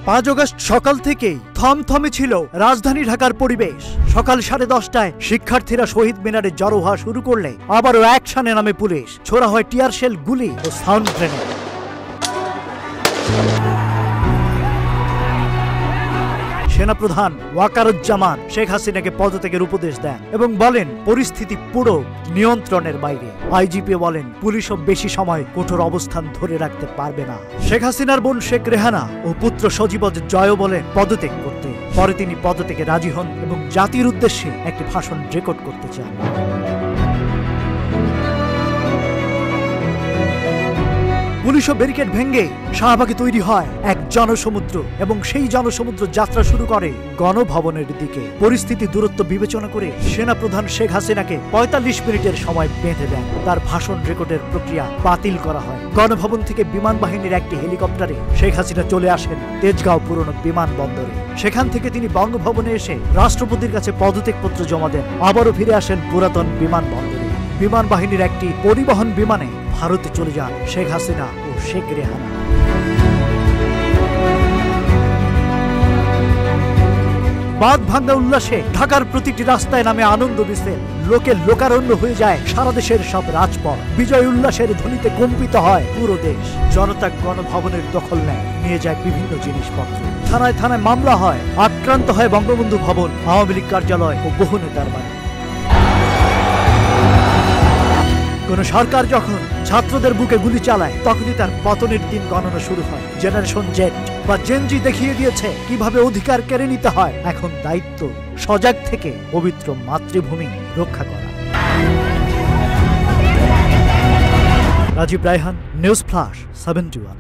5 August সকাল থেকেই থমথমে ছিল রাজধানী ঢাকার পরিবেশ। সকাল 10:30টায় শিক্ষার্থীরা শহীদ মিনারে জড়ো হওয়া শুরু করলে আবারও অ্যাকশনে নামে পুলিশ। ছোড়া হয় টিয়ার শেল, গুলি ও সাউন্ড গ্রেনেড। সেনাপ্রধান ওয়াকারুজ্জামান শেখ হাসিনাকে পদত্যাগের উপদেশ দেন এবং বলেন পরিস্থিতি পুরো নিয়ন্ত্রণের বাইরে। আইজিপি বলেন পুলিশও বেশি সময় কঠোর অবস্থান ধরে রাখতে পারবে না। শেখ হাসিনার বোন শেখ রেহানা ও পুত্র সজীবজ জয় বলেন পদত্যাগ করতে। পরে তিনি পদত্যাগে রাজি হন এবং জাতির উদ্দেশ্যে একটি ভাষণ রেকর্ড করতে চান। পুলিশ ও ব্যারিকেড ভেঙে শাহবাগে তৈরি হয় এক জনসমুদ্র এবং সেই জনসমুদ্র যাত্রা শুরু করে গণভবনের দিকে। পরিস্থিতি দূরত্ব বিবেচনা করে সেনাপ্রধান শেখ হাসিনাকে 45 মিনিটের সময় বেঁধে দেন। তার ভাষণ রেকর্ডের প্রক্রিয়া বাতিল করা হয়। গণভবন থেকে বিমান বাহিনীর একটি হেলিকপ্টারে শেখ হাসিনা চলে আসেন তেজগাঁও পুরনো বিমানবন্দরে। সেখান থেকে তিনি বঙ্গভবনে এসে রাষ্ট্রপতির কাছে পদত্যাগপত্র জমা দেন। আবারও ফিরে আসেন পুরাতন বিমানবন্দরে। বিমান বাহিনীর একটি পরিবহন বিমানে ভারতে চলে যান শেখ হাসিনা ও শেখ রেহানা। বাদ ভাঙ্গা উল্লাসে ঢাকার প্রতিটি রাস্তায় নামে আনন্দ মিছিল। লোকে লোকারণ্য হয়ে যায় সারা দেশের সব রাজপথ। বিজয় উল্লাসের ধ্বনিতে কম্পিত হয় পুরো দেশ। জনতা গণভবনের দখল নেয়, নিয়ে যায় বিভিন্ন জিনিসপত্র। থানায় থানায় মামলা হয়। আক্রান্ত হয় বঙ্গবন্ধু ভবন, আওয়ামী লীগ কার্যালয় ও বহু নেতার বাড়ি। কোন সরকার যখন ছাত্রদের বুকে গুলি চালায় তখনই তার পতনের দিন গণনা শুরু হয়। জেনারেশন জেড বা জেনজি দেখিয়ে দিয়েছে কিভাবে অধিকার কেড়ে নিতে হয়। এখন দায়িত্ব সজাগ থেকে পবিত্র মাতৃভূমি রক্ষা করা। Rajib Raihan, news flash 71।